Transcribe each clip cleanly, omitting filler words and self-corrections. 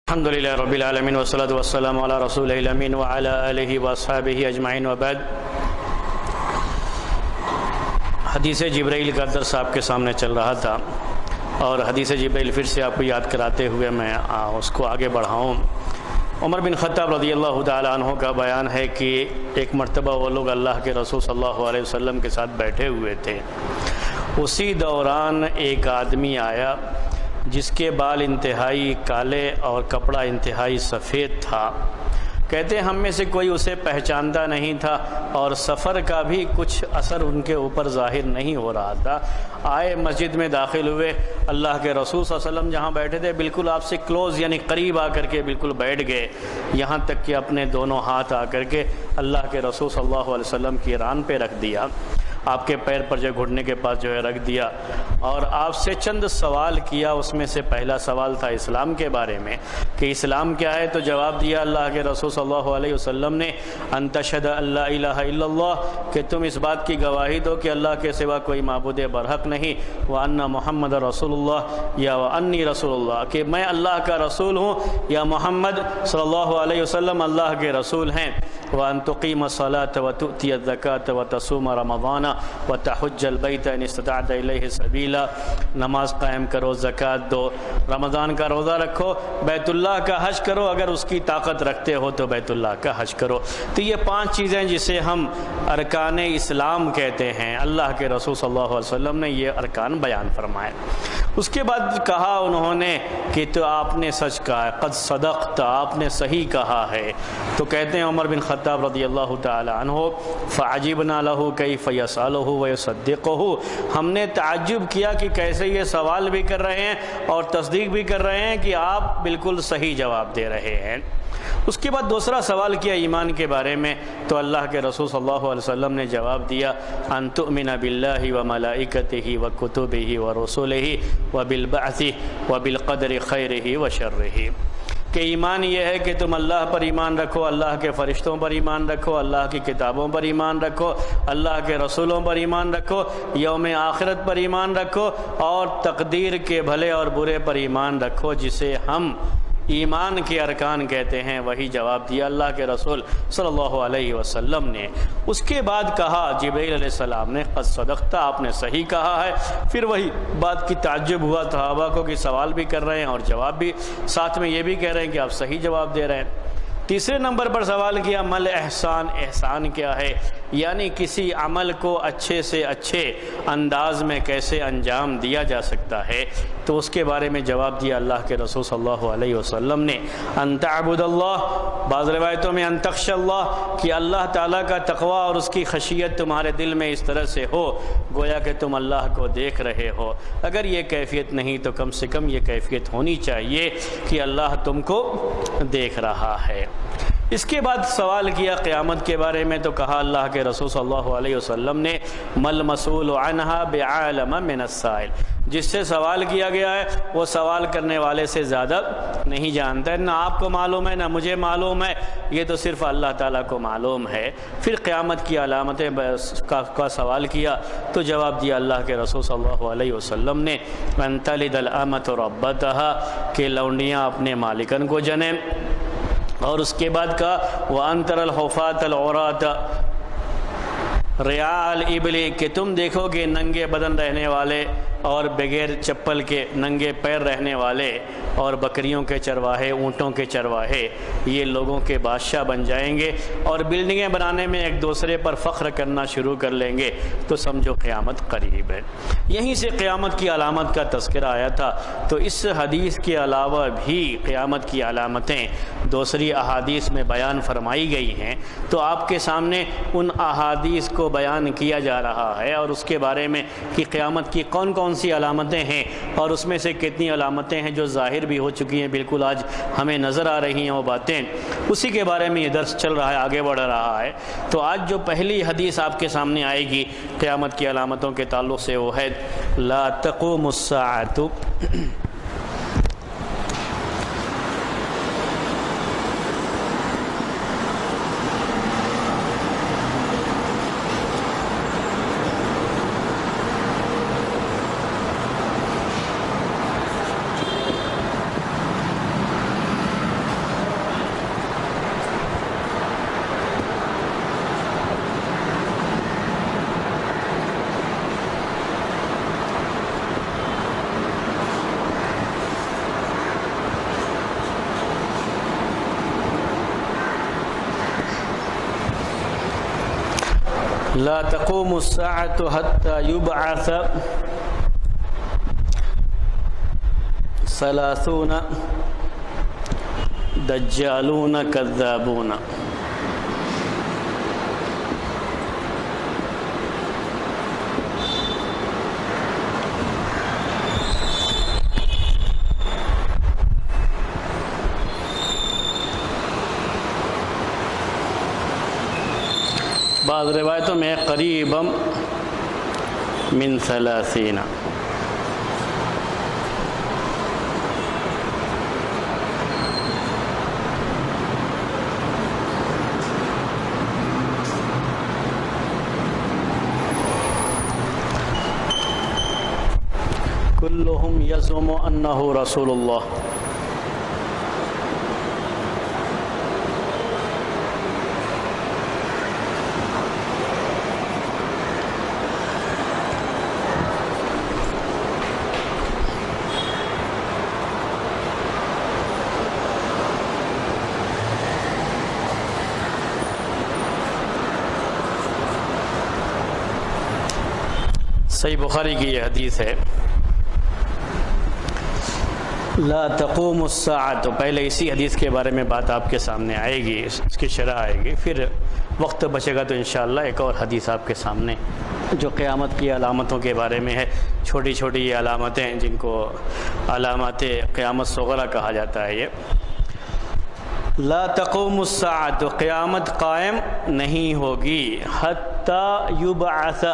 الحمدللہ رب العالمین والصلاة والسلام علی رسولہ الامین وعلی آلہ واصحابہ اجمعین وبعد۔ حدیث جبرائیل کا درس آپ کے سامنے چل رہا تھا اور حدیث جبرائیل پھر سے آپ کو یاد کراتے ہوئے میں اس کو آگے بڑھاؤں۔ عمر بن خطاب رضی اللہ تعالی عنہ کا بیان ہے کہ ایک مرتبہ وہ لوگ اللہ کے رسول صلی اللہ علیہ وسلم کے ساتھ بیٹھے ہوئے تھے۔ اسی دوران ایک آدمی آیا جس کے بال انتہائی کالے اور کپڑا انتہائی سفید تھا۔ کہتے ہیں ہم میں سے کوئی اسے پہچانتا نہیں تھا اور سفر کا بھی کچھ اثر ان کے اوپر ظاہر نہیں ہو رہا تھا۔ آئے مسجد میں داخل ہوئے، اللہ کے رسول صلی اللہ علیہ وسلم جہاں بیٹھے تھے بالکل آپ سے کلوز یعنی قریب آ کر کے بالکل بیٹھ گئے، یہاں تک کہ اپنے دونوں ہاتھ آ کر کے اللہ کے رسول صلی اللہ علیہ وسلم کی ران پہ رکھ دیا، آپ کے پیر پر جو گھٹنے کے پاس جو ہے رکھ دیا اور آپ سے چند سوال کیا۔ اس میں سے پہلا سوال تھا اسلام کے بارے میں کہ اسلام کیا ہے، تو جواب دیا اللہ کے رسول صلی اللہ علیہ وسلم نے ان تشہد ان لا الہ الا اللہ، کہ تم اس بات کی گواہی دو کہ اللہ کے سوا کوئی معبود برحق نہیں، وان محمد رسول اللہ یا وانی رسول اللہ، کہ میں اللہ کا رسول ہوں یا محمد صلی اللہ علیہ وسلم اللہ کے رسول ہیں، وان تقیم الصلاۃ وتؤتی الزکاۃ وتصوم رمضان وتحج البیت ان استطعت الیہ سبیلا، نماز قائم کرو، زکوٰۃ دو، رمضان کا روزہ رکھو، بیت اللہ کا حج کرو، اگر اس کی طاقت رکھتے ہو تو بیت اللہ کا حج کرو۔ تو یہ 5 چیزیں جسے ہم ارکان اسلام کہتے ہیں، اللہ کے رسول صلی اللہ علیہ وسلم نے یہ ارکان بیان فرمائے۔ اس کے بعد کہا انہوں نے کہ تو آپ نے سچ کہا ہے، قد صدقت، آپ نے صحیح کہا ہے۔ تو کہتے ہیں عمر بن خطاب رضی اللہ تعالی عنہ فعجبنا له کیف یسألہ ویصدقہ، ہم نے تعجب کیا کہ کیسے یہ سوال بھی کر رہے ہیں اور تصدیق بھی کر رہے ہیں کہ آپ بالکل صحیح جواب دے رہے ہیں۔ اس کے بعد دوسرا سوال کیا ایمان کے بارے میں، تو اللہ کے رسول صلی اللہ علیہ وسلم نے جواب دیا ان تؤمن باللہ وملائکتہ وکتبہ ورسلہ وبالبعث وبالقدر خیرہ وشرہ، کہ ایمان یہ ہے کہ تم اللہ پر ایمان رکھو، اللہ کے فرشتوں پر ایمان رکھو، اللہ کی کتابوں پر ایمان رکھو، اللہ کے رسولوں پر ایمان رکھو، یوم آخرت پر ایمان رکھو اور تقدیر کے بھلے اور برے پر ایمان رکھو، جسے ہم ایمان کے ارکان کہتے ہیں۔ وہی جواب دیا اللہ کے رسول صلی اللہ علیہ وسلم نے۔ اس کے بعد کہا جبرائیل علیہ السلام نے قد صدقت، آپ نے صحیح کہا ہے۔ پھر وہی بات کی تعجب ہوا صحابہ کو کہ سوال بھی کر رہے ہیں اور جواب بھی ساتھ میں یہ بھی کہہ رہے ہیں کہ آپ صحیح جواب دے رہے ہیں۔ تیسرے نمبر پر سوال کیا مل احسان، احسان کیا ہے، یعنی کسی عمل کو اچھے سے اچھے انداز میں کیسے انجام دیا جا سکتا ہے، تو اس کے بارے میں جواب دیا اللہ کے رسول صلی اللہ علیہ وسلم نے ان تعبد اللہ، بعض روایتوں میں ان تخشى اللہ، کہ اللہ تعالیٰ کا تقوی اور اس کی خشیت تمہارے دل میں اس طرح سے ہو گویا کہ تم اللہ کو دیکھ رہے ہو۔ اگر یہ کیفیت نہیں تو کم سے کم یہ کیفیت ہونی چاہیے کہ اللہ تم کو دیکھ رہا ہے۔ اس کے بعد سوال کیا قیامت کے بارے میں، تو کہا اللہ کے رسول صلی اللہ علیہ وسلم نے مل مسئول عنہا بعالم من السائل، جس سے سوال کیا گیا ہے وہ سوال کرنے والے سے زیادہ نہیں جانتا ہے، نہ آپ کو معلوم ہے نہ مجھے معلوم ہے، یہ تو صرف اللہ تعالیٰ کو معلوم ہے۔ پھر قیامت کی علامتیں کا سوال کیا تو جواب دیا اللہ کے رسول صلی اللہ علیہ وسلم نے ان تلد الامۃ ربتہا، کہ لونڈیاں اپنے مالکن کو جنیں، اور اس کے بعد کہا وَأَن تَرَى الْحُفَاةَ الْعُرَاةَ رِعَاءَ الْإِبْلِ، کہ تم دیکھو کہ ننگے بدن رہنے والے اور بغیر چپل کے ننگے پیر رہنے والے اور بکریوں کے چرواہے، اونٹوں کے چرواہے، یہ لوگوں کے بادشاہ بن جائیں گے اور بلڈنگیں بنانے میں ایک دوسرے پر فخر کرنا شروع کر لیں گے، تو سمجھو قیامت قریب ہے۔ یہیں سے قیامت کی علامت کا تذکرہ آیا تھا۔ تو اس حدیث کے علاوہ بھی قیامت کی علامتیں دوسری احادیث میں بیان فرمائی گئی ہیں، تو آپ کے سامنے ان احادیث کو بیان کیا جا رہا ہے اور اس کے بارے میں کہ قیامت کی کون کون سی علامتیں ہیں اور اس میں سے کتنی علامتیں ہیں جو ظاہر بھی ہو چکی ہیں، بالکل آج ہمیں نظر آ رہی ہیں وہ باتیں، اسی کے بارے میں یہ درس چل رہا ہے، آگے بڑھ رہا ہے۔ تو آج جو پہلی حدیث آپ کے سامنے آئے گی قیامت کی علامتوں کے تعلق سے وہ ہے لا تقوم الساعۃ، لا تقوم الساعة حتى يبعث 30 دجالون کذابون. بعض روایتوں میں قریبا من 30. كلهم يزعم أنه رسول الله. صحیح بخاری کی یہ حدیث ہے. لا تقوم الساعة، تو پہلے اسی حدیث کے بارے میں بات آپ کے سامنے آئے گی، اس کی شرح آئے گی، پھر وقت بچے گا تو انشاءاللہ ایک اور حدیث آپ کے سامنے جو قیامت کی علامتوں کے بارے میں ہے. چھوٹی چھوٹی یہ علامتیں جن کو علامات قیامت صغریٰ کہا جاتا ہے. یہ لا تقوم الساعة، تو قیامت قائم نہیں ہوگی، حتی یبعث،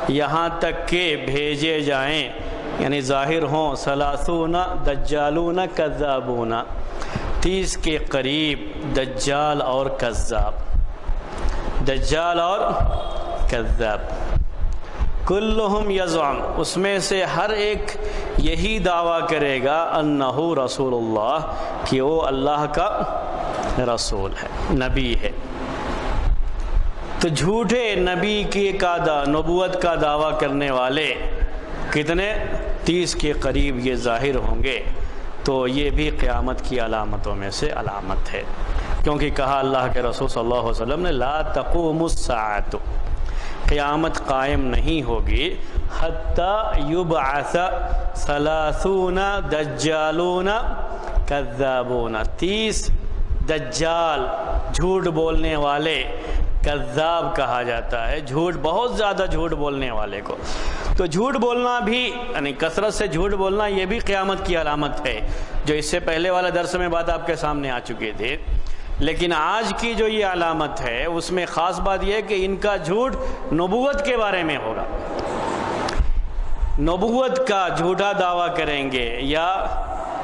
یہاں تک کہ بھیجے جائیں، یعنی ظاہر ہوں، 30 دجالون کذابون، 30 کے قریب دجال اور کذاب. دجال اور کذاب. کلہم یزعم، اس میں سے ہر ایک یہی دعویٰ کرے گا، انہ رسول اللہ، کہ وہ اللہ کا رسول ہے، نبی ہے. تو جھوٹے نبی کی نبوت کا دعویٰ کرنے والے کتنے؟ 30 کے قریب یہ ظاہر ہوں گے. تو یہ بھی قیامت کی علامتوں میں سے علامت ہے، کیونکہ کہا اللہ کے رسول صلی اللہ علیہ وسلم نے لا تقوم الساعۃ، قیامت قائم نہیں ہوگی، حتی یبعث 30 دجالون کذابون، 30 دجال جھوٹ بولنے والے، کذاب کہا جاتا ہے جھوٹ، بہت زیادہ جھوٹ بولنے والے کو. تو جھوٹ بولنا بھی، یعنی کثرت سے جھوٹ بولنا، یہ بھی قیامت کی علامت ہے، جو اس سے پہلے والا درس میں بات آپ کے سامنے آ چکی تھی. لیکن آج کی جو یہ علامت ہے اس میں خاص بات یہ ہے کہ ان کا جھوٹ نبوت کے بارے میں ہوگا. نبوت کا جھوٹا دعویٰ کریں گے، یا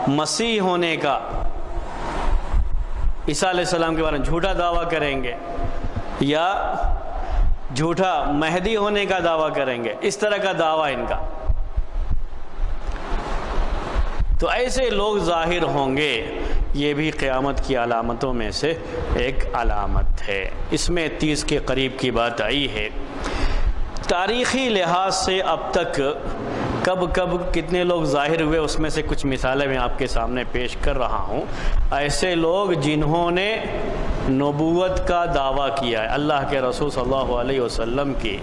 مسیح ہونے کا، عیسیٰ علیہ السلام کے بارے میں جھوٹا دعویٰ کریں گے، یا جھوٹا مہدی ہونے کا دعویٰ کریں گے. اس طرح کا دعویٰ ان کا. تو ایسے لوگ ظاہر ہوں گے، یہ بھی قیامت کی علامتوں میں سے ایک علامت ہے. اس میں 30 کے قریب کی بات آئی ہے. تاریخی لحاظ سے اب تک کب کتنے لوگ ظاہر ہوئے، اس میں سے کچھ مثالیں میں آپ کے سامنے پیش کر رہا ہوں. ایسے لوگ جنہوں نے نبوت کا دعویٰ کیا ہے، اللہ کے رسول صلی اللہ علیہ وسلم کی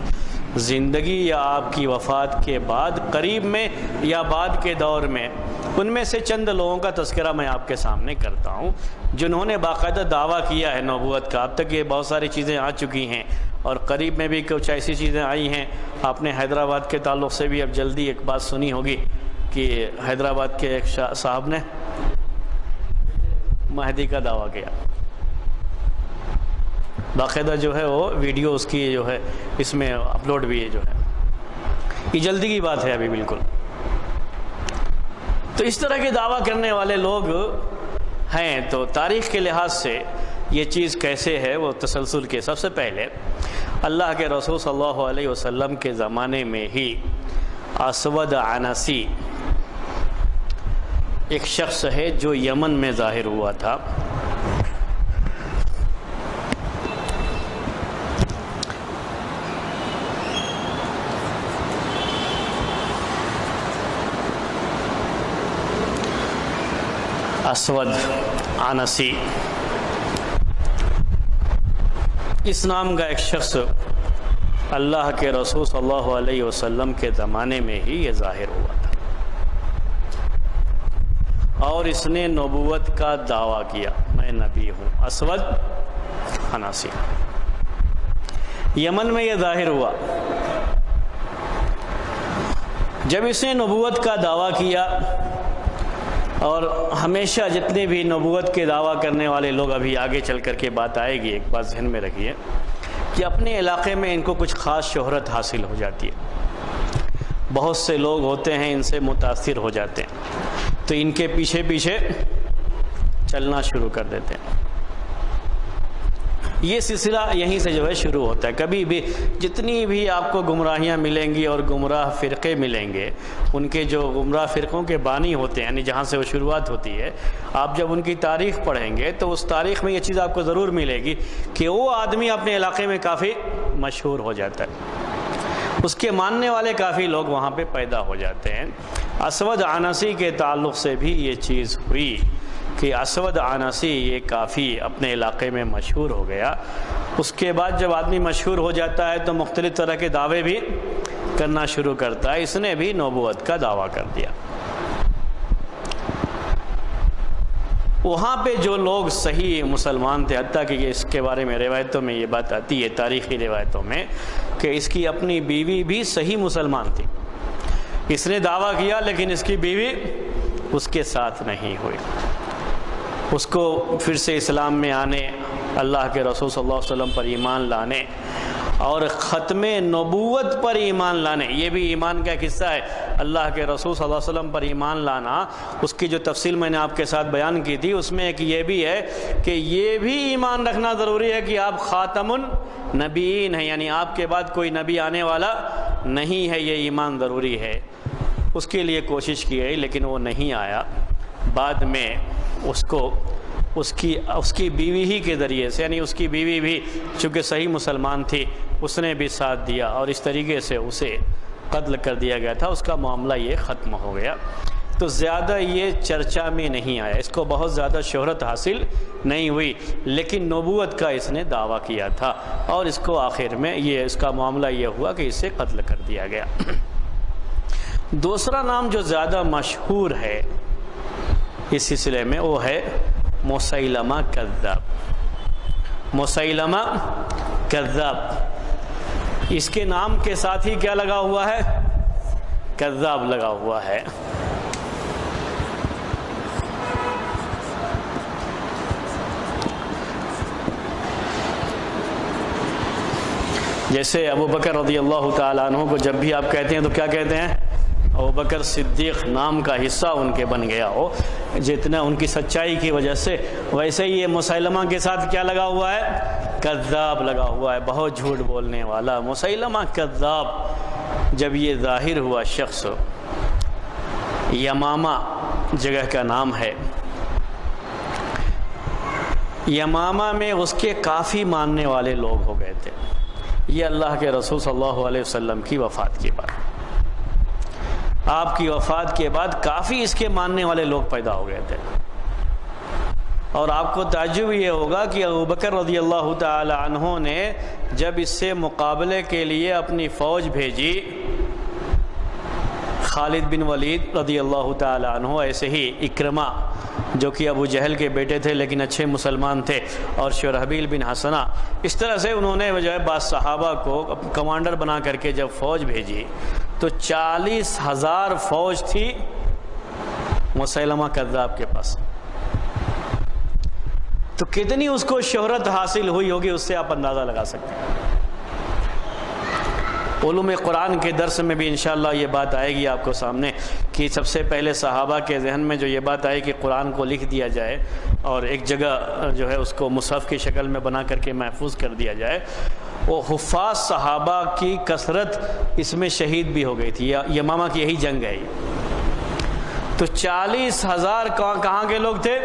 زندگی یا آپ کی وفات کے بعد، قریب میں یا بعد کے دور میں، ان میں سے چند لوگوں کا تذکرہ میں آپ کے سامنے کرتا ہوں جنہوں نے باقاعدہ دعویٰ کیا ہے نبوت کا. اب تک یہ بہت ساری چیزیں آ چکی ہیں، اور قریب میں بھی کچھ ایسی چیزیں آئی ہیں. آپ نے حیدرآباد کے تعلق سے بھی اب جلدی ایک بات سنی ہوگی کہ حیدرآباد کے ایک صاحب نے مہدی کا دعویٰ کیا. باقاعدہ جو ہے وہ ویڈیو اس کی جو ہے اس میں اپلوڈ بھی ہے، جو ہے یہ جلدی کی بات ہے ابھی بالکل. تو اس طرح کے دعویٰ کرنے والے لوگ ہیں. تو تاریخ کے لحاظ سے یہ چیز کیسے ہے، وہ تسلسل کے سب سے پہلے اللہ کے رسول صلی اللہ علیہ وسلم کے زمانے میں ہی اسود عنسی ایک شخص ہے جو یمن میں ظاہر ہوا تھا. اسود عنسی، اس نام کا ایک شخص اللہ کے رسول صلی اللہ علیہ وسلم کے زمانے میں ہی یہ ظاہر ہوا تھا، اور اس نے نبوت کا دعویٰ کیا، میں نبی ہوں، اسود عنسی۔ یمن میں یہ ظاہر ہوا۔ جب اس نے نبوت کا دعویٰ کیا، اور ہمیشہ جتنے بھی نبوت کے دعویٰ کرنے والے لوگ، ابھی آگے چل کر کے بات آئے گی، ایک بات ذہن میں رکھیے کہ اپنے علاقے میں ان کو کچھ خاص شہرت حاصل ہو جاتی ہے، بہت سے لوگ ہوتے ہیں ان سے متاثر ہو جاتے ہیں، تو ان کے پیچھے پیچھے چلنا شروع کر دیتے ہیں۔ یہ سلسلہ یہیں سے جو ہے شروع ہوتا ہے۔ کبھی بھی جتنی بھی آپ کو گمراہیاں ملیں گی اور گمراہ فرقے ملیں گے، ان کے جو گمراہ فرقوں کے بانی ہوتے ہیں، یعنی جہاں سے وہ شروعات ہوتی ہے، آپ جب ان کی تاریخ پڑھیں گے تو اس تاریخ میں یہ چیز آپ کو ضرور ملے گی کہ وہ آدمی اپنے علاقے میں کافی مشہور ہو جاتا ہے، اس کے ماننے والے کافی لوگ وہاں پہ پیدا ہو جاتے ہیں۔ اسود عنسی کے تعلق سے بھی یہ چیز ہوئی کہ اسود عنسی یہ کافی اپنے علاقے میں مشہور ہو گیا۔ اس کے بعد جب آدمی مشہور ہو جاتا ہے تو مختلف طرح کے دعوے بھی کرنا شروع کرتا ہے۔ اس نے بھی نبوت کا دعویٰ کر دیا۔ وہاں پہ جو لوگ صحیح مسلمان تھے، حتیٰ کہ اس کے بارے میں روایتوں میں یہ بات آتی ہے، تاریخی روایتوں میں، کہ اس کی اپنی بیوی بھی صحیح مسلمان تھی۔ اس نے دعویٰ کیا لیکن اس کی بیوی اس کے ساتھ نہیں ہوئی، اس کو پھر سے اسلام میں آنے، اللہ کے رسول صلی اللہ علیہ وسلم پر ایمان لانے اور ختم نبوت پر ایمان لانے۔ یہ بھی ایمان کا ایک حصہ ہے، اللہ کے رسول صلی اللہ علیہ وسلم پر ایمان لانا۔ اس کی جو تفصیل میں نے آپ کے ساتھ بیان کی تھی، اس میں ایک یہ بھی ہے کہ یہ بھی ایمان رکھنا ضروری ہے کہ آپ خاتم النبیین ہیں، یعنی آپ کے بعد کوئی نبی آنے والا نہیں ہے، یہ ایمان ضروری ہے۔ اس کے لیے کوشش کی گئی لیکن وہ نہیں آیا۔ بعد میں اس کو اس کی بیوی ہی کے ذریعے سے، یعنی اس کی بیوی بھی چونکہ صحیح مسلمان تھی، اس نے بھی ساتھ دیا اور اس طریقے سے اسے قتل کر دیا گیا تھا۔ اس کا معاملہ یہ ختم ہو گیا، تو زیادہ یہ چرچا میں نہیں آیا، اس کو بہت زیادہ شہرت حاصل نہیں ہوئی، لیکن نبوت کا اس نے دعویٰ کیا تھا اور اس کو آخر میں اس کا معاملہ یہ ہوا کہ اسے قتل کر دیا گیا۔ دوسرا نام جو زیادہ مشہور ہے اس سلسلے میں وہ ہے مسیلمہ کذاب۔ مسیلمہ کذاب، اس کے نام کے ساتھ ہی کیا لگا ہوا ہے؟ کذاب لگا ہوا ہے۔ جیسے ابو بکر رضی اللہ تعالیٰ عنہ کو جب بھی آپ کہتے ہیں تو کیا کہتے ہیں؟ ابو بکر صدیق نام کا حصہ ان کے بن گیا ہو، جتنا ان کی سچائی کی وجہ سے۔ ویسے ہی یہ مسیلمہ کے ساتھ کیا لگا ہوا ہے؟ کذاب لگا ہوا ہے، بہت جھوٹ بولنے والا۔ مسیلمہ کذاب جب یہ ظاہر ہوا شخص، یمامہ جگہ کا نام ہے، یمامہ میں اس کے کافی ماننے والے لوگ ہو گئے تھے۔ یہ اللہ کے رسول صلی اللہ علیہ وسلم کی وفات کے بعد، آپ کی وفات کے بعد کافی اس کے ماننے والے لوگ پیدا ہو گئے تھے۔ اور آپ کو تعجب یہ ہوگا کہ ابو بکر رضی اللہ تعالی عنہ نے جب اس سے مقابلے کے لیے اپنی فوج بھیجی، خالد بن ولید رضی اللہ تعالی عنہ، ایسے ہی اکرمہ جو کہ ابو جہل کے بیٹے تھے لیکن اچھے مسلمان تھے، اور شرحبیل بن حسنہ، اس طرح سے انہوں نے جو ہے بعض صحابہ کو کمانڈر بنا کر کے جب فوج بھیجی تو 40,000 فوج تھی مسیلمہ کذاب کے پاس۔ تو کتنی اس کو شہرت حاصل ہوئی ہوگی، اس سے آپ اندازہ لگا سکتے ہیں۔ علوم قرآن کے درس میں بھی انشاءاللہ یہ بات آئے گی آپ کو سامنے کہ سب سے پہلے صحابہ کے ذہن میں جو یہ بات آئی کہ قرآن کو لکھ دیا جائے اور ایک جگہ جو ہے اس کو مصحف کی شکل میں بنا کر کے محفوظ کر دیا جائے، وہ حفاظ صحابہ کی کثرت اس میں شہید بھی ہو گئی تھی۔ یمامہ کی یہی جنگ ہے۔ تو 40,000 کہاں کے لوگ تھے؟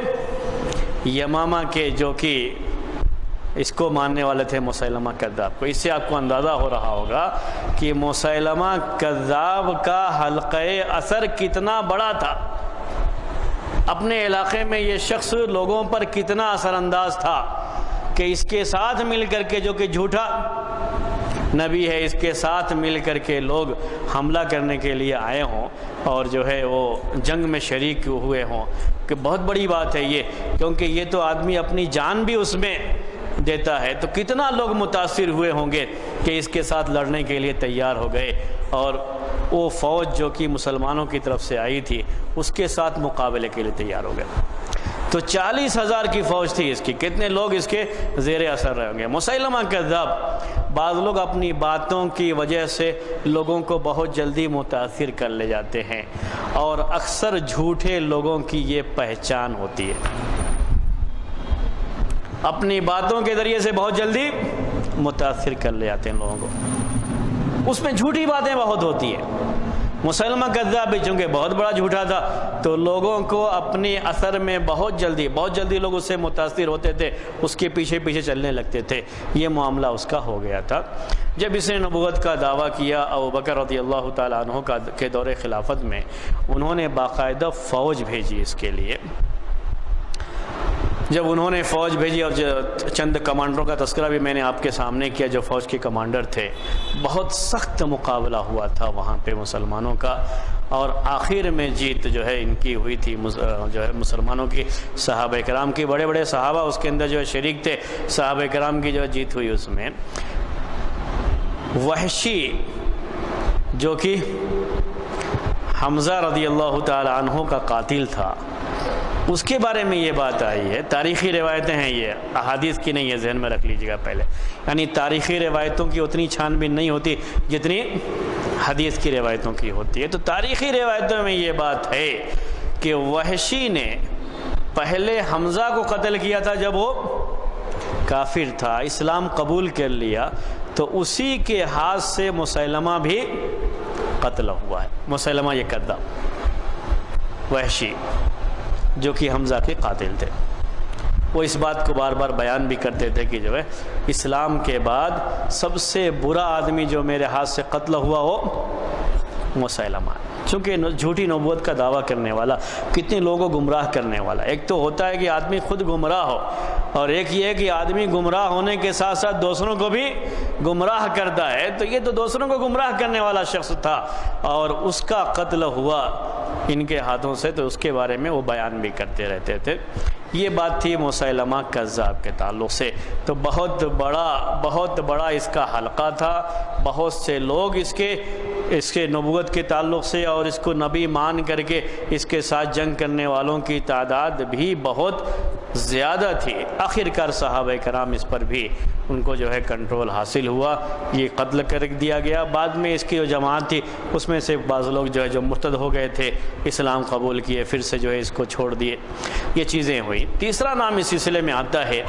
یمامہ کے، جو کہ اس کو ماننے والے تھے مسیلمہ کذاب کو۔ اس سے آپ کو اندازہ ہو رہا ہوگا کہ مسیلمہ کذاب کا حلقہ اثر کتنا بڑا تھا، اپنے علاقے میں یہ شخص لوگوں پر کتنا اثر انداز تھا کہ اس کے ساتھ مل کر کے جو کہ جھوٹا نبی ہے، اس کے ساتھ مل کر کے لوگ حملہ کرنے کے لیے آئے ہوں اور جو ہے وہ جنگ میں شریک ہوئے ہوں، کہ بہت بڑی بات ہے یہ، کیونکہ یہ تو آدمی اپنی جان بھی اس میں دیتا ہے، تو کتنا لوگ متاثر ہوئے ہوں گے کہ اس کے ساتھ لڑنے کے لیے تیار ہو گئے، اور وہ فوج جو کہ مسلمانوں کی طرف سے آئی تھی اس کے ساتھ مقابلے کے لیے تیار ہو گئے۔ تو 40,000 کی فوج تھی اس کی، کتنے لوگ اس کے زیر اثر رہے ہوں گے۔ مسیلمہ کذاب، بعض لوگ اپنی باتوں کی وجہ سے لوگوں کو بہت جلدی متاثر کر لے جاتے ہیں، اور اکثر جھوٹے لوگوں کی یہ پہچان ہوتی ہے، اپنی باتوں کے ذریعے سے بہت جلدی متاثر کر لے جاتے ہیں لوگوں کو، اس میں جھوٹی باتیں بہت ہوتی ہیں۔ مسیلمہ کذاب بھی چونکہ بہت بڑا جھوٹا تھا تو لوگوں کو اپنی اثر میں بہت جلدی لوگ اس سے متاثر ہوتے تھے، اس کے پیچھے پیچھے چلنے لگتے تھے۔ یہ معاملہ اس کا ہو گیا تھا۔ جب اس نے نبوت کا دعویٰ کیا ابوبکر رضی اللہ تعالیٰ عنہ کے دور خلافت میں، انہوں نے باقاعدہ فوج بھیجی اس کے لیے۔ جب انہوں نے فوج بھیجی، اور چند کمانڈروں کا تذکرہ بھی میں نے آپ کے سامنے کیا جو فوج کے کمانڈر تھے، بہت سخت مقابلہ ہوا تھا وہاں پہ مسلمانوں کا، اور آخر میں جیت جو ہے ان کی ہوئی تھی، جو ہے مسلمانوں کی، صحابہ کرام کی، بڑے بڑے صحابہ اس کے اندر جو ہے شریک تھے، صحابہ کرام کی جو ہے جیت ہوئی اس میں۔ وحشی جو کہ حمزہ رضی اللہ تعالی عنہ کا قاتل تھا، اس کے بارے میں یہ بات آئی ہے، تاریخی روایتیں ہیں، یہ احادیث کی نہیں ہے، ذہن میں رکھ لیجیے گا پہلے، یعنی تاریخی روایتوں کی اتنی چھان بین نہیں ہوتی جتنی حدیث کی روایتوں کی ہوتی ہے۔ تو تاریخی روایتوں میں یہ بات ہے کہ وحشی نے پہلے حمزہ کو قتل کیا تھا جب وہ کافر تھا، اسلام قبول کر لیا، تو اسی کے ہاتھ سے مسیلمہ بھی قتل ہوا ہے۔ مسیلمہ یہ کذاب، وحشی جو کہ حمزہ کے قاتل تھے، وہ اس بات کو بار بار بیان بھی کرتے تھے کہ جو ہے اسلام کے بعد سب سے برا آدمی جو میرے ہاتھ سے قتل ہوا وہ مسیلمہ ہے، چونکہ جھوٹی نبوت کا دعویٰ کرنے والا، کتنے لوگوں کو گمراہ کرنے والا۔ ایک تو ہوتا ہے کہ آدمی خود گمراہ ہو، اور ایک یہ ہے کہ آدمی گمراہ ہونے کے ساتھ ساتھ دوسروں کو بھی گمراہ کرتا ہے، تو یہ تو دوسروں کو گمراہ کرنے والا شخص تھا، اور اس کا قتل ہوا ان کے ہاتھوں سے، تو اس کے بارے میں وہ بیان بھی کرتے رہتے تھے۔ یہ بات تھی مسیلمہ کذاب کے تعلق سے۔ تو بہت بڑا اس کا حلقہ تھا، بہت سے لوگ اس کے نبوت کے تعلق سے اور اس کو نبی مان کر کے اس کے ساتھ جنگ کرنے والوں کی تعداد بھی بہت زیادہ تھی۔ آخر کار صحابہ کرام اس پر بھی ان کو جو ہے کنٹرول حاصل ہوا، یہ قتل کر دیا گیا۔ بعد میں اس کی جو جماعت تھی اس میں سے بعض لوگ جو ہے جو مرتد ہو گئے تھے، اسلام قبول کیے، پھر سے جو ہے اس کو چھوڑ دیے، یہ چیزیں ہوئی۔ تیسرا نام اس سلسلے میں آتا ہے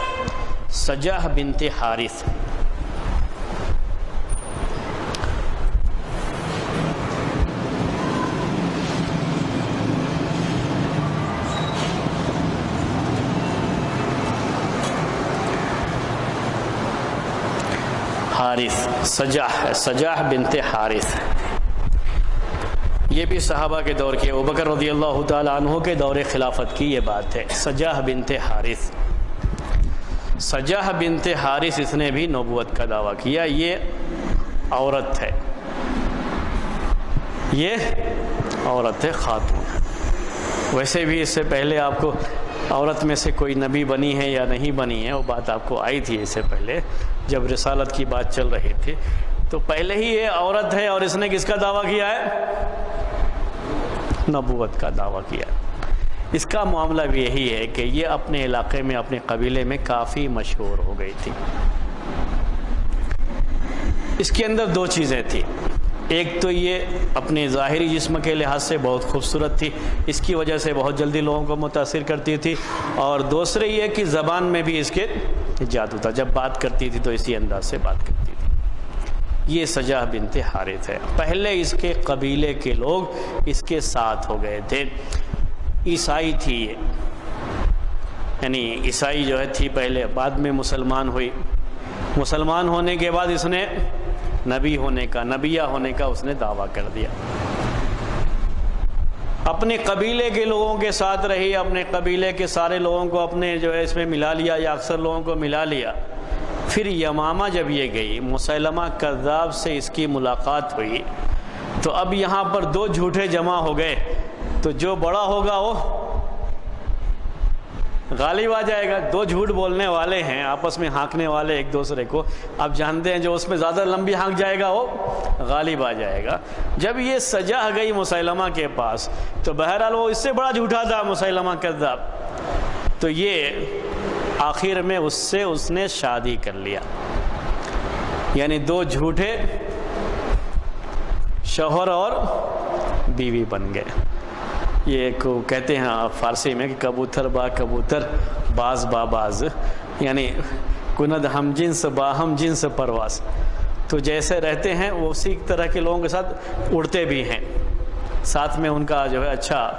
سجاہ بنت حارث۔ سجاہ بنت حارث، یہ بھی صحابہ کے دور کے، ابوبکر رضی اللہ تعالی عنہ کے دور خلافت کی یہ بات ہے۔ سجاہ بنت حارث، سجاہ بنت حارث، اس نے بھی نبوت کا دعویٰ کیا۔ یہ عورت ہے، یہ عورت ہے، خاتون۔ ویسے بھی اس سے پہلے آپ کو عورت میں سے کوئی نبی بنی ہے یا نہیں بنی ہے وہ بات آپ کو آئی تھی اس سے پہلے جب رسالت کی بات چل رہی تھی، تو پہلے ہی یہ عورت ہے اور اس نے کس کا دعویٰ کیا ہے؟ نبوت کا دعویٰ کیا ہے۔ اس کا معاملہ بھی یہی ہے کہ یہ اپنے علاقے میں، اپنے قبیلے میں کافی مشہور ہو گئی تھی۔ اس کے اندر دو چیزیں تھیں، ایک تو یہ اپنے ظاہری جسم کے لحاظ سے بہت خوبصورت تھی، اس کی وجہ سے بہت جلدی لوگوں کو متاثر کرتی تھی، اور دوسرے یہ کہ زبان میں بھی اس کے جادو تھا، جب بات کرتی تھی تو اسی انداز سے بات کرتی تھی۔ یہ سجاہ بنت حارث ہے۔ پہلے اس کے قبیلے کے لوگ اس کے ساتھ ہو گئے تھے، عیسائی تھی یہ، یعنی عیسائی جو ہے تھی پہلے، بعد میں مسلمان ہوئی۔ مسلمان ہونے کے بعد اس نے نبی ہونے کا، نبیہ ہونے کا اس نے دعویٰ کر دیا۔ اپنے قبیلے کے لوگوں کے ساتھ رہی، اپنے قبیلے کے سارے لوگوں کو اپنے جو ہے اس میں ملا لیا، یا اکثر لوگوں کو ملا لیا، پھر یمامہ جب یہ گئی، مسیلمہ کذاب سے اس کی ملاقات ہوئی، تو اب یہاں پر دو جھوٹے جمع ہو گئے، تو جو بڑا ہوگا وہ غالب آ جائے گا۔ دو جھوٹ بولنے والے ہیں، آپس میں ہانکنے والے ایک دوسرے کو، آپ جانتے ہیں جو اس میں زیادہ لمبی ہانک جائے گا وہ غالب آ جائے گا۔ جب یہ سجا گئی مسیلمہ کے پاس، تو بہرحال وہ اس سے بڑا جھوٹا تھا مسیلمہ کذاب، تو یہ آخر میں اس نے شادی کر لیا، یعنی دو جھوٹے شوہر اور بیوی بن گئے۔ یہ ایک کہتے ہیں فارسی میں کہ کبوتر با کبوتر باز با باز، یعنی کند ہم جنس با ہم جنس پرواز، تو جیسے رہتے ہیں وہ اسی طرح کے لوگوں کے ساتھ اڑتے بھی ہیں، ساتھ میں ان کا جو ہے اچھا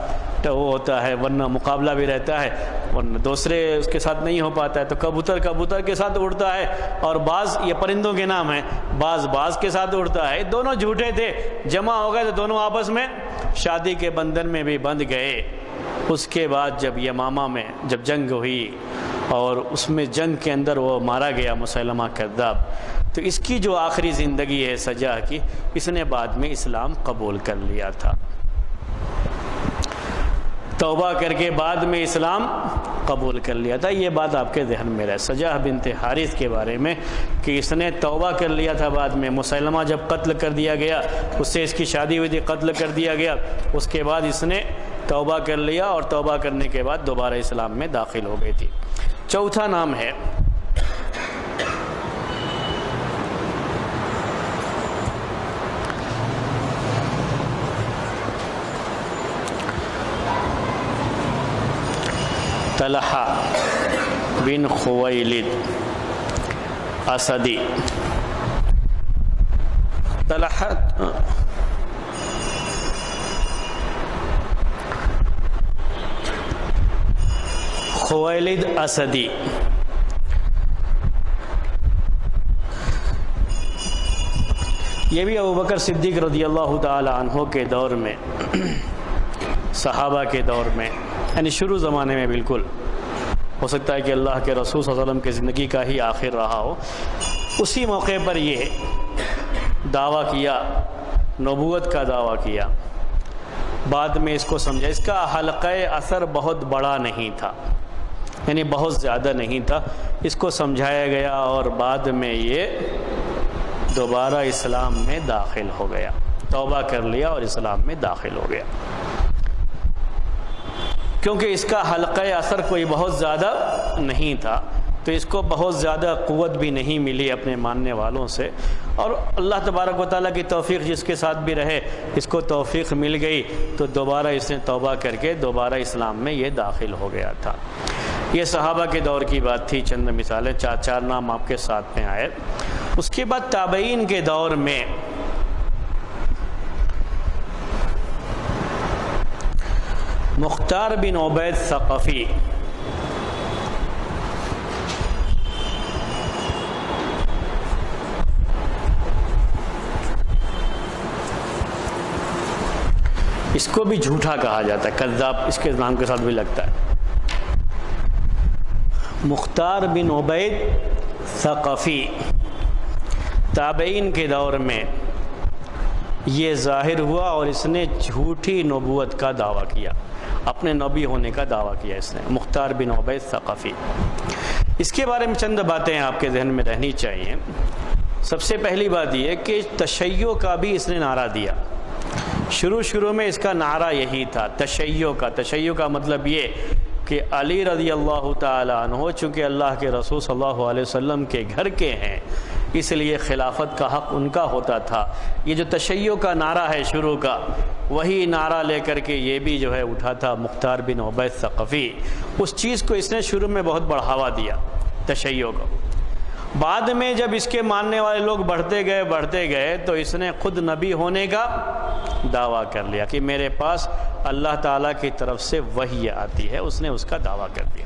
وہ ہوتا ہے، ورنہ مقابلہ بھی رہتا ہے، ورنہ دوسرے اس کے ساتھ نہیں ہو پاتا ہے، تو کبوتر کبوتر کے ساتھ اڑتا ہے، اور باز یہ پرندوں کے نام ہیں، باز باز کے ساتھ اڑتا ہے۔ دونوں جھوٹے تھے، جمع ہو گئے تو دونوں آپس میں شادی کے بندھن میں بھی بندھ گئے۔ اس کے بعد جب یمامہ میں جب جنگ ہوئی اور اس میں جنگ کے اندر وہ مارا گیا مسیلمہ کذاب، تو اس کی جو آخری زندگی ہے سجا کی، اس نے بعد میں اسلام قبول کر لیا تھا، توبہ کر کے بعد میں اسلام قبول کر لیا تھا۔ یہ بات آپ کے ذہن میں رہے سجا بنت حارث کے بارے میں کہ اس نے توبہ کر لیا تھا بعد میں۔ مسیلمہ جب قتل کر دیا گیا، اس سے اس کی شادی ہوئی تھی، قتل کر دیا گیا، اس کے بعد اس نے توبہ کر لیا، اور توبہ کرنے کے بعد دوبارہ اسلام میں داخل ہو گئی تھی۔ چوتھا نام ہے طلحہ بن خویلد اسدی۔ طلحہ خویلد اسدی یہ بھی ابوبکر صدیق رضی اللہ تعالی عنہ کے دور میں، صحابہ کے دور میں، یعنی شروع زمانے میں، بالکل ہو سکتا ہے کہ اللہ کے رسول صلی اللہ علیہ وسلم کی زندگی کا ہی آخر رہا ہو، اسی موقع پر یہ دعویٰ کیا، نبوت کا دعویٰ کیا۔ بعد میں اس کو سمجھا، اس کا حلقہ اثر بہت بڑا نہیں تھا، یعنی بہت زیادہ نہیں تھا، اس کو سمجھایا گیا، اور بعد میں یہ دوبارہ اسلام میں داخل ہو گیا، توبہ کر لیا اور اسلام میں داخل ہو گیا، کیونکہ اس کا حلقہ اثر کوئی بہت زیادہ نہیں تھا، تو اس کو بہت زیادہ قوت بھی نہیں ملی اپنے ماننے والوں سے، اور اللہ تبارک و تعالیٰ کی توفیق جس کے ساتھ بھی رہے، اس کو توفیق مل گئی، تو دوبارہ اس نے توبہ کر کے دوبارہ اسلام میں یہ داخل ہو گیا تھا۔ یہ صحابہ کے دور کی بات تھی، چند مثالیں، چار نام آپ کے ساتھ میں آئے۔ اس کے بعد تابعین کے دور میں مختار بن عبید ثقفی، اس کو بھی جھوٹا کہا جاتا ہے، کذاب اس کے نام کے ساتھ بھی لگتا ہے۔ مختار بن عبید ثقفی تابعین کے دور میں یہ ظاہر ہوا، اور اس نے جھوٹی نبوت کا دعویٰ کیا، اپنے نبی ہونے کا دعویٰ کیا اس نے، مختار بن عبید ثقفی۔ اس کے بارے میں چند باتیں آپ کے ذہن میں رہنی چاہیے۔ سب سے پہلی بات یہ کہ تشیع کا بھی اس نے نعرہ دیا، شروع میں اس کا نعرہ یہی تھا، تشیع کا مطلب یہ کہ علی رضی اللہ تعالی عنہ چونکہ اللہ کے رسول صلی اللہ علیہ وسلم کے گھر کے ہیں، اس لیے خلافت کا حق ان کا ہوتا تھا۔ یہ جو تشیع کا نعرہ ہے شروع کا، وہی نعرہ لے کر کے یہ بھی جو ہے اٹھا تھا مختار بن عبید ثقفی۔ اس چیز کو اس نے شروع میں بہت بڑھاوا دیا، تشیع کو۔ بعد میں جب اس کے ماننے والے لوگ بڑھتے گئے تو اس نے خود نبی ہونے کا دعویٰ کر لیا کہ میرے پاس اللہ تعالیٰ کی طرف سے وحی آتی ہے، اس نے اس کا دعویٰ کر دیا۔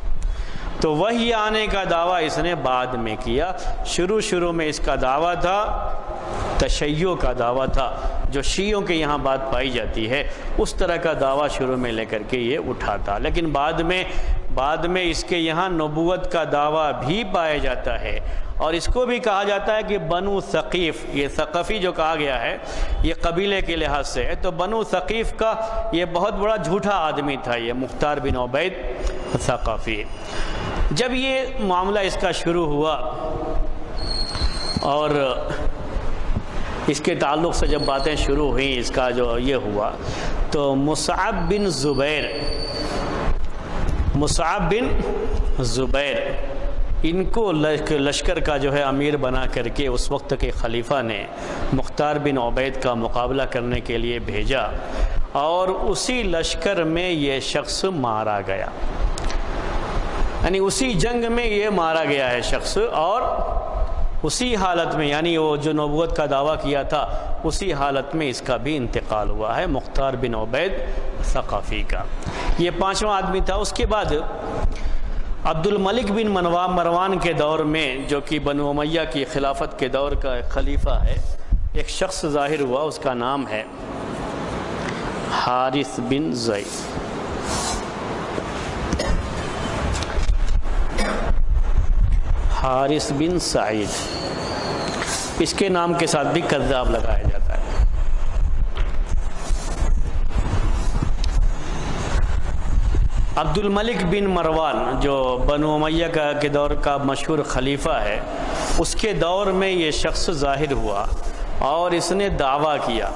تو وحی آنے کا دعویٰ اس نے بعد میں کیا، شروع میں اس کا دعویٰ تھا، تشیع کا دعویٰ تھا، جو شیعوں کے یہاں بات پائی جاتی ہے، اس طرح کا دعویٰ شروع میں لے کر کے یہ اٹھا تھا۔ لیکن بعد میں بعد میں اس کے یہاں نبوت کا دعویٰ بھی پایا جاتا ہے، اور اس کو بھی کہا جاتا ہے کہ بنو ثقیف، یہ ثقفی جو کہا گیا ہے یہ قبیلے کے لحاظ سے ہے، تو بنو ثقیف کا یہ بہت بڑا جھوٹا آدمی تھا یہ مختار بن عبید ثقفی۔ جب یہ معاملہ اس کا شروع ہوا اور اس کے تعلق سے جب باتیں شروع ہوئیں، اس کا جو یہ ہوا تو مصعب بن زبیر ان کو لشکر کا جو ہے امیر بنا کر کے اس وقت کے خلیفہ نے مختار بن عبید کا مقابلہ کرنے کے لیے بھیجا، اور اسی لشکر میں یہ شخص مارا گیا، یعنی اسی جنگ میں یہ مارا گیا ہے شخص، اور اسی حالت میں یعنی وہ جو نبوت کا دعویٰ کیا تھا اسی حالت میں اس کا بھی انتقال ہوا ہے، مختار بن عبید ثقفی کا۔ یہ پانچواں آدمی تھا۔ اس کے بعد عبد الملک بن مروان کے دور میں، جو کہ بنو امیہ کی خلافت کے دور کا ایک خلیفہ ہے، ایک شخص ظاہر ہوا، اس کا نام ہے حارث بن زید۔ حارث بن سعید، اس کے نام کے ساتھ بھی کذاب لگایا جاتا ہے۔ عبد الملک بن مروان جو بنو امیہ کے دور کا مشہور خلیفہ ہے، اس کے دور میں یہ شخص ظاہر ہوا اور اس نے دعویٰ کیا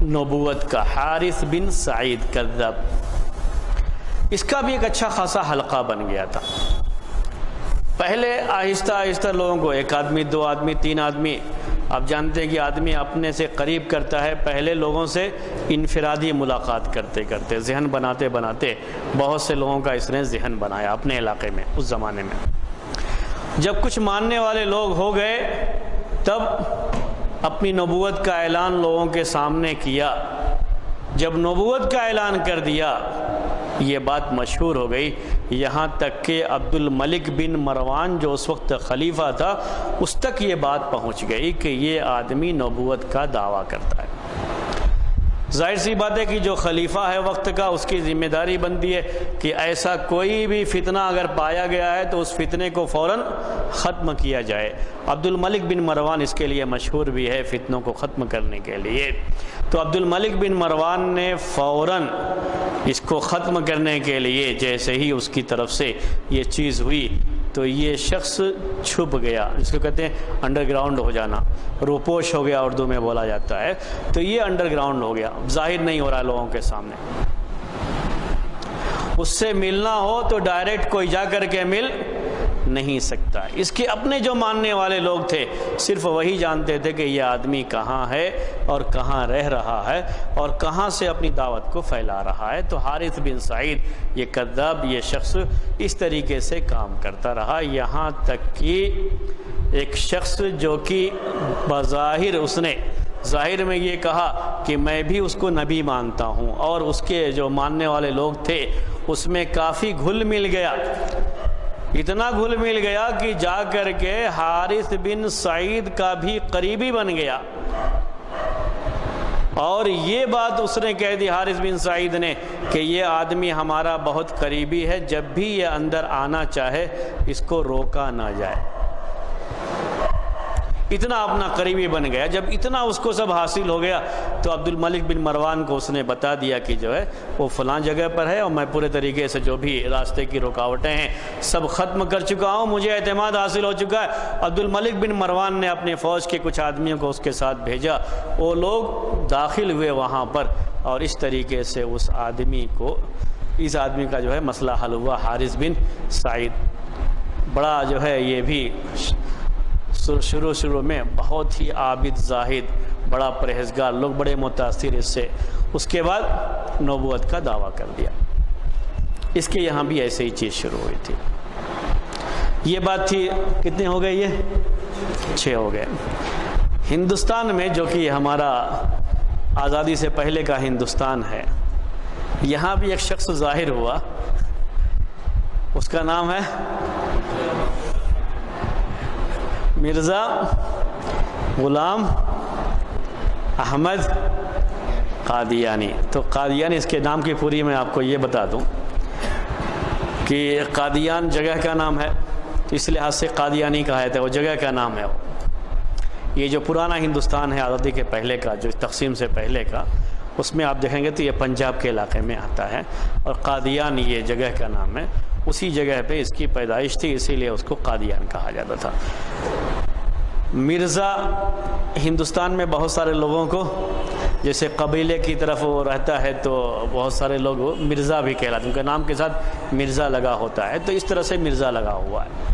نبوت کا، حارث بن سعید کذاب۔ اس کا بھی ایک اچھا خاصا حلقہ بن گیا تھا۔ پہلے آہستہ آہستہ لوگوں کو، ایک آدمی، دو آدمی، تین آدمی، آپ جانتے ہیں کہ آدمی اپنے سے قریب کرتا ہے، پہلے لوگوں سے انفرادی ملاقات کرتے کرتے، ذہن بناتے بناتے بہت سے لوگوں کا اس نے ذہن بنایا اپنے علاقے میں۔ اس زمانے میں جب کچھ ماننے والے لوگ ہو گئے تب اپنی نبوت کا اعلان لوگوں کے سامنے کیا۔ جب نبوت کا اعلان کر دیا یہ بات مشہور ہو گئی، یہاں تک کہ عبد الملک بن مروان جو اس وقت خلیفہ تھا اس تک یہ بات پہنچ گئی کہ یہ آدمی نبوت کا دعویٰ کرتا ہے۔ ظاہر سی بات ہے کہ جو خلیفہ ہے وقت کا، اس کی ذمہ داری بنتی ہے کہ ایسا کوئی بھی فتنہ اگر پایا گیا ہے تو اس فتنے کو فوراً ختم کیا جائے۔ عبد الملک بن مروان اس کے لیے مشہور بھی ہے فتنوں کو ختم کرنے کے لیے۔ تو عبد الملک بن مروان نے فوراً اس کو ختم کرنے کے لیے، جیسے ہی اس کی طرف سے یہ چیز ہوئی تو یہ شخص چھپ گیا، جس کو کہتے ہیں انڈر گراؤنڈ ہو جانا، روپوش ہو گیا اردو میں بولا جاتا ہے۔ تو یہ انڈر گراؤنڈ ہو گیا، ظاہر نہیں ہو رہا لوگوں کے سامنے۔ اس سے ملنا ہو تو ڈائریکٹ کوئی جا کر کے مل نہیں سکتا۔ اس کے اپنے جو ماننے والے لوگ تھے صرف وہی جانتے تھے کہ یہ آدمی کہاں ہے اور کہاں رہ رہا ہے اور کہاں سے اپنی دعوت کو پھیلا رہا ہے۔ تو حارث بن سعید یہ کذاب، یہ شخص اس طریقے سے کام کرتا رہا، یہاں تک کہ ایک شخص جو کہ بظاہر اس نے ظاہر میں یہ کہا کہ میں بھی اس کو نبی مانتا ہوں، اور اس کے جو ماننے والے لوگ تھے اس میں کافی گھل مل گیا، اتنا گھل مل گیا کہ جا کر کے حارث بن سعید کا بھی قریبی بن گیا۔ اور یہ بات اس نے کہہ دی حارث بن سعید نے کہ یہ آدمی ہمارا بہت قریبی ہے، جب بھی یہ اندر آنا چاہے اس کو روکا نہ جائے۔ اتنا اپنا قریبی بن گیا۔ جب اتنا اس کو سب حاصل ہو گیا تو عبد الملک بن مروان کو اس نے بتا دیا کہ جو ہے وہ فلاں جگہ پر ہے، اور میں پورے طریقے سے جو بھی راستے کی رکاوٹیں ہیں سب ختم کر چکا ہوں، مجھے اعتماد حاصل ہو چکا ہے۔ عبد الملک بن مروان نے اپنے فوج کے کچھ آدمیوں کو اس کے ساتھ بھیجا، وہ لوگ داخل ہوئے وہاں پر، اور اس طریقے سے اس آدمی کا جو ہے مسئلہ حل ہوا۔ حارث بن سعید بڑا جو ہے یہ بھی شروع میں بہت ہی عابد زاہد، بڑا پرہیزگار، لوگ بڑے متاثر اس سے۔ اس کے بعد نبوت کا دعویٰ کر دیا۔ اس کے یہاں بھی ایسے ہی چیز شروع ہوئی تھی۔ یہ بات تھی، کتنے ہو گئے؟ یہ 6 ہو گئے۔ ہندوستان میں جو کہ ہمارا آزادی سے پہلے کا ہندوستان ہے، یہاں بھی ایک شخص ظاہر ہوا، اس کا نام ہے مرزا غلام احمد قادیانی۔ تو قادیانی، اس کے نام کی پوری میں آپ کو یہ بتا دوں کہ قادیان جگہ کا نام ہے، اس لحاظ سے قادیانی کہا جاتا ہے، وہ جگہ کا نام ہے۔ یہ جو پرانا ہندوستان ہے آزادی کے پہلے کا، جو تقسیم سے پہلے کا، اس میں آپ دیکھیں گے تو یہ پنجاب کے علاقے میں آتا ہے، اور قادیان یہ جگہ کا نام ہے، اسی جگہ پہ اس کی پیدائش تھی، اسی لیے اس کو قادیان کہا جاتا تھا۔ مرزا ہندوستان میں بہت سارے لوگوں کو، جیسے قبیلے کی طرف وہ رہتا ہے تو بہت سارے لوگ مرزا بھی کہلاتے ہیں، ان کے نام کے ساتھ مرزا لگا ہوتا ہے، تو اس طرح سے مرزا لگا ہوا ہے۔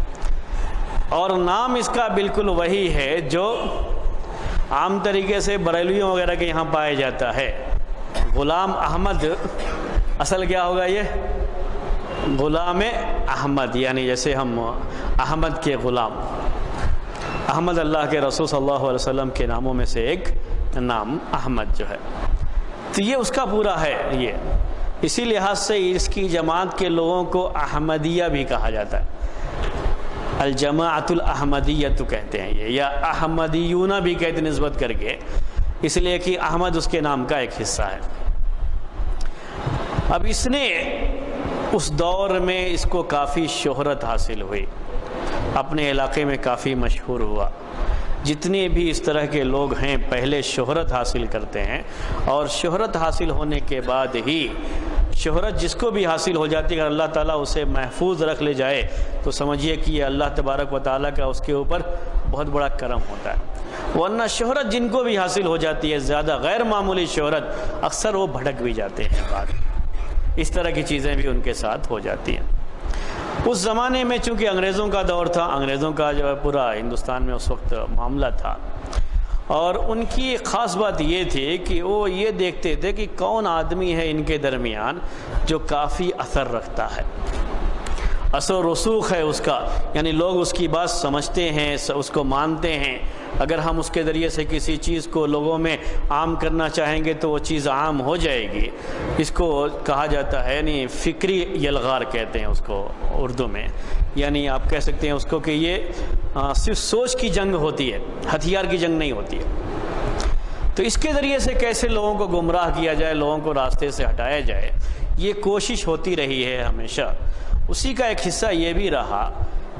اور نام اس کا بالکل وہی ہے جو عام طریقے سے بریلویوں وغیرہ کے یہاں پایا جاتا ہے۔ غلام احمد اصل کیا ہوگا؟ یہ غلام احمد، یعنی جیسے ہم احمد کے غلام، احمد اللہ کے رسول صلی اللہ علیہ وسلم کے ناموں میں سے ایک نام احمد جو ہے، تو یہ اس کا پورا ہے۔ یہ اسی لحاظ سے اس کی جماعت کے لوگوں کو احمدیہ بھی کہا جاتا ہے، الجماعت الاحمدیہ تو کہتے ہیں یہ، یا احمدیون بھی کہتے نسبت کر کے، اس لیے کہ احمد اس کے نام کا ایک حصہ ہے۔ اب اس نے اس دور میں اس کو کافی شہرت حاصل ہوئی، اپنے علاقے میں کافی مشہور ہوا۔ جتنے بھی اس طرح کے لوگ ہیں پہلے شہرت حاصل کرتے ہیں، اور شہرت حاصل ہونے کے بعد ہی، شہرت جس کو بھی حاصل ہو جاتی ہے اگر اللہ تعالیٰ اسے محفوظ رکھ لے جائے تو سمجھیے کہ یہ اللہ تبارک و تعالیٰ کا اس کے اوپر بہت بڑا کرم ہوتا ہے۔ ورنہ شہرت جن کو بھی حاصل ہو جاتی ہے، زیادہ غیر معمولی شہرت، اکثر وہ بھٹک بھی جاتے ہیں بعد، اس طرح کی چیزیں بھی ان کے ساتھ ہو جاتی ہیں۔ اس زمانے میں چونکہ انگریزوں کا دور تھا، انگریزوں کا جو ہے پورا ہندوستان میں اس وقت معاملہ تھا، اور ان کی خاص بات یہ تھی کہ وہ یہ دیکھتے تھے کہ کون آدمی ہے ان کے درمیان جو کافی اثر رکھتا ہے، اثر و رسوخ ہے اس کا، یعنی لوگ اس کی بات سمجھتے ہیں، اس کو مانتے ہیں۔ اگر ہم اس کے ذریعے سے کسی چیز کو لوگوں میں عام کرنا چاہیں گے تو وہ چیز عام ہو جائے گی۔ اس کو کہا جاتا ہے، یعنی فکری یلغار کہتے ہیں اس کو اردو میں، یعنی آپ کہہ سکتے ہیں اس کو کہ یہ صرف سوچ کی جنگ ہوتی ہے، ہتھیار کی جنگ نہیں ہوتی ہے۔ تو اس کے ذریعے سے کیسے لوگوں کو گمراہ کیا جائے، لوگوں کو راستے سے ہٹایا جائے، یہ کوشش ہوتی رہی ہے ہمیشہ۔ اسی کا ایک حصہ یہ بھی رہا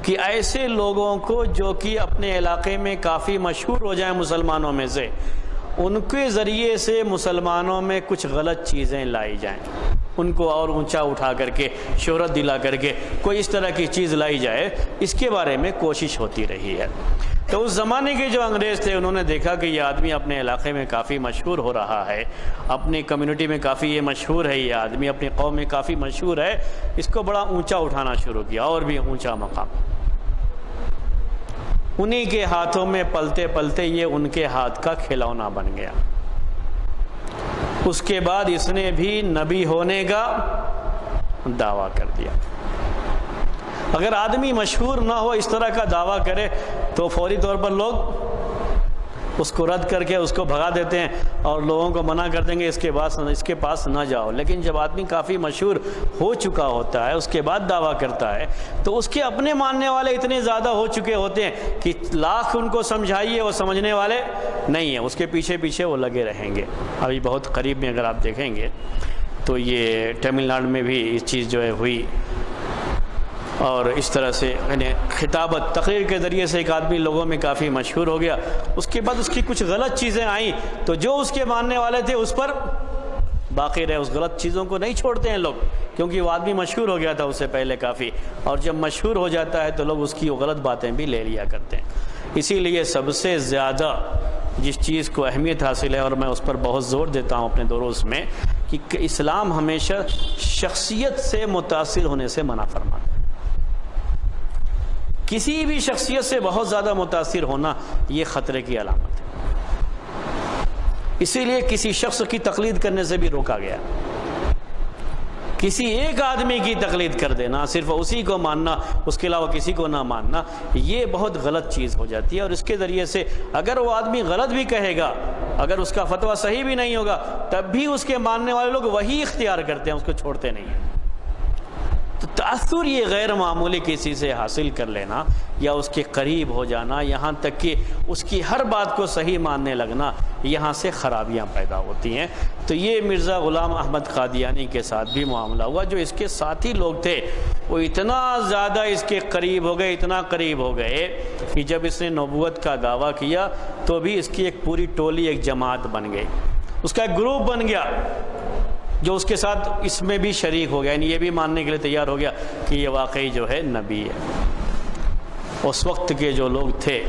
کہ ایسے لوگوں کو جو کہ اپنے علاقے میں کافی مشہور ہو جائیں مسلمانوں میں سے، ان کے ذریعے سے مسلمانوں میں کچھ غلط چیزیں لائی جائیں، ان کو اور اونچا اٹھا کر کے، شہرت دلا کر کے کوئی اس طرح کی چیز لائی جائے، اس کے بارے میں کوشش ہوتی رہی ہے۔ تو اس زمانے کے جو انگریز تھے انہوں نے دیکھا کہ یہ آدمی اپنے علاقے میں کافی مشہور ہو رہا ہے، اپنی کمیونٹی میں کافی یہ مشہور ہے، یہ آدمی اپنی قوم میں کافی مشہور ہے، اس کو بڑا اونچا اٹھانا شروع کیا، اور بھی اونچا مقام۔ انہی کے ہاتھوں میں پلتے پلتے یہ ان کے ہاتھ کا کھلونا بن گیا۔ اس کے بعد اس نے بھی نبی ہونے کا دعویٰ کر دیا۔ اگر آدمی مشہور نہ ہو، اس طرح کا دعویٰ کرے تو فوری طور پر لوگ اس کو رد کر کے اس کو بھگا دیتے ہیں اور لوگوں کو منع کر دیں گے اس کے پاس نہ جاؤ۔ لیکن جب آدمی کافی مشہور ہو چکا ہوتا ہے، اس کے بعد دعویٰ کرتا ہے، تو اس کے اپنے ماننے والے اتنے زیادہ ہو چکے ہوتے ہیں کہ لاکھ ان کو سمجھائیے وہ سمجھنے والے نہیں ہیں، اس کے پیچھے پیچھے وہ لگے رہیں گے۔ ابھی بہت قریب میں اگر آپ دیکھیں گے تو یہ تمل ناڈو میں بھی یہ چیز جو ہے ہوئی، اور اس طرح سے یعنی خطابت تقریر کے ذریعے سے ایک آدمی لوگوں میں کافی مشہور ہو گیا، اس کے بعد اس کی کچھ غلط چیزیں آئیں تو جو اس کے ماننے والے تھے اس پر باقی رہے، اس غلط چیزوں کو نہیں چھوڑتے ہیں لوگ، کیونکہ وہ آدمی مشہور ہو گیا تھا اس سے پہلے کافی، اور جب مشہور ہو جاتا ہے تو لوگ اس کی وہ غلط باتیں بھی لے لیا کرتے ہیں۔ اسی لیے سب سے زیادہ جس چیز کو اہمیت حاصل ہے، اور میں اس پر بہت زور دیتا ہوں اپنے دروس میں، کہ اسلام ہمیشہ شخصیت سے متاثر ہونے سے منع فرماتا ہے۔ کسی بھی شخصیت سے بہت زیادہ متاثر ہونا یہ خطرے کی علامت ہے، اسی لیے کسی شخص کی تقلید کرنے سے بھی روکا گیا۔ کسی ایک آدمی کی تقلید کر دینا، صرف اسی کو ماننا، اس کے علاوہ کسی کو نہ ماننا، یہ بہت غلط چیز ہو جاتی ہے، اور اس کے ذریعے سے اگر وہ آدمی غلط بھی کہے گا، اگر اس کا فتویٰ صحیح بھی نہیں ہوگا، تب بھی اس کے ماننے والے لوگ وہی اختیار کرتے ہیں، اس کو چھوڑتے نہیں ہیں۔ تو تأثر یہ غیر معمولی کسی سے حاصل کر لینا یا اس کے قریب ہو جانا، یہاں تک کہ اس کی ہر بات کو صحیح ماننے لگنا، یہاں سے خرابیاں پیدا ہوتی ہیں۔ تو یہ مرزا غلام احمد قادیانی کے ساتھ بھی معاملہ ہوا۔ جو اس کے ساتھی لوگ تھے وہ اتنا زیادہ اس کے قریب ہو گئے، اتنا قریب ہو گئے کہ جب اس نے نبوت کا دعویٰ کیا تو بھی اس کی ایک پوری ٹولی، ایک جماعت بن گئی، اس کا ایک گروپ بن گیا جو اس کے ساتھ اس میں بھی شریک ہو گیا، یعنی یہ بھی ماننے کے لیے تیار ہو گیا کہ یہ واقعی جو ہے نبی ہے۔ اس وقت کے جو لوگ تھے،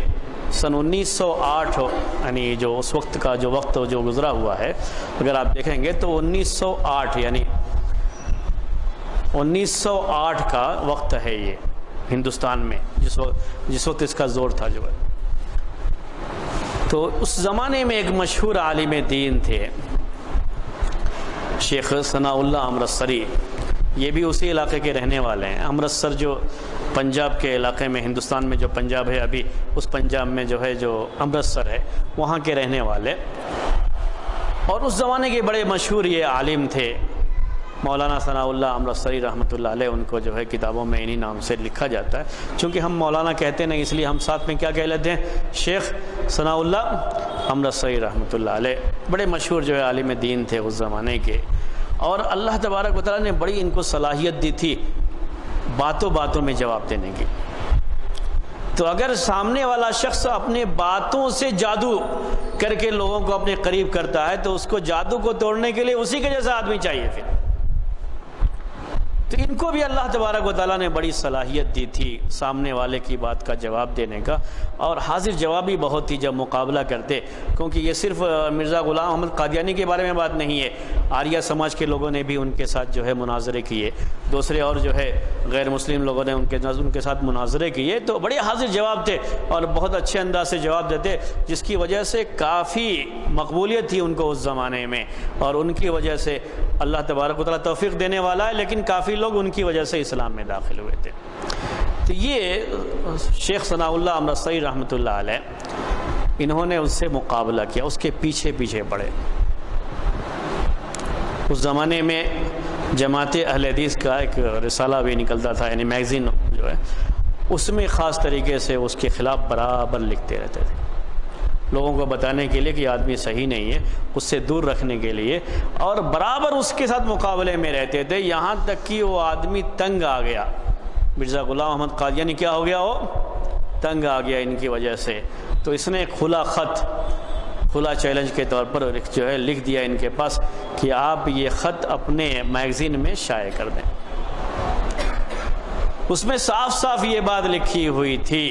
سن 1908 یعنی جو اس وقت کا جو وقت جو گزرا ہوا ہے، اگر آپ دیکھیں گے تو 1908 یعنی 1908 کا وقت ہے یہ ہندوستان میں، جس وقت اس کا زور تھا جو ہے۔ تو اس زمانے میں ایک مشہور عالم دین تھے شیخ ثناء اللہ امرتسری، یہ بھی اسی علاقے کے رہنے والے ہیں۔ امرتسر جو پنجاب کے علاقے میں، ہندوستان میں جو پنجاب ہے ابھی، اس پنجاب میں جو ہے جو امرتسر ہے، وہاں کے رہنے والے، اور اس زمانے کے بڑے مشہور یہ عالم تھے مولانا ثناء اللہ امرتسری رحمۃ اللہ علیہ۔ ان کو جو ہے کتابوں میں انہی نام سے لکھا جاتا ہے، چونکہ ہم مولانا کہتے نہیں اس لیے ہم ساتھ میں کیا کہہ لیتے ہیں، شیخ ثناء اللہ امرتسری رحمۃ اللہ علیہ۔ بڑے مشہور جو ہے عالم دین تھے اس زمانے کے، اور اللہ تبارک و تعالیٰ نے بڑی ان کو صلاحیت دی تھی باتوں باتوں میں جواب دینے کی۔ تو اگر سامنے والا شخص اپنے باتوں سے جادو کر کے لوگوں کو اپنے قریب کرتا ہے تو اس کو جادو کو توڑنے کے لیے اسی کے جیسا آدمی چاہیے پھر۔ تو ان کو بھی اللہ تبارک و تعالیٰ نے بڑی صلاحیت دی تھی سامنے والے کی بات کا جواب دینے کا، اور حاضر جوابی بہت تھی جب مقابلہ کرتے، کیونکہ یہ صرف مرزا غلام احمد قادیانی کے بارے میں بات نہیں ہے، آریہ سماج کے لوگوں نے بھی ان کے ساتھ جو ہے مناظرے کیے، دوسرے اور جو ہے غیر مسلم لوگوں نے ان کے ساتھ مناظرے کیے، تو بڑے حاضر جواب تھے اور بہت اچھے انداز سے جواب دیتے، جس کی وجہ سے کافی مقبولیت تھی ان کو اس زمانے میں، اور ان کی وجہ سے اللہ تبارک و تعالیٰ توفیق دینے والا ہے، لیکن کافی لوگ ان کی وجہ سے اسلام میں داخل ہوئے تھے۔ تو یہ شیخ ثناء اللہ امرتسری رحمۃ اللہ علیہ، انہوں نے اس سے مقابلہ کیا، اس کے پیچھے پیچھے پڑے۔ اس زمانے میں جماعت اہل حدیث کا ایک رسالہ بھی نکلتا تھا، یعنی میگزین جو ہے، اس میں خاص طریقے سے اس کے خلاف برابر لکھتے رہتے تھے، لوگوں کو بتانے کے لیے کہ یہ آدمی صحیح نہیں ہے، اس سے دور رکھنے کے لیے، اور برابر اس کے ساتھ مقابلے میں رہتے تھے، یہاں تک کہ وہ آدمی تنگ آ گیا۔ مرزا غلام احمد قادیانی کیا ہو گیا، وہ تنگ آ گیا ان کی وجہ سے، تو اس نے کھلا خط، کھلا چیلنج کے طور پر جو ہے لکھ دیا ان کے پاس کہ آپ یہ خط اپنے میگزین میں شائع کر دیں۔ اس میں صاف صاف یہ بات لکھی ہوئی تھی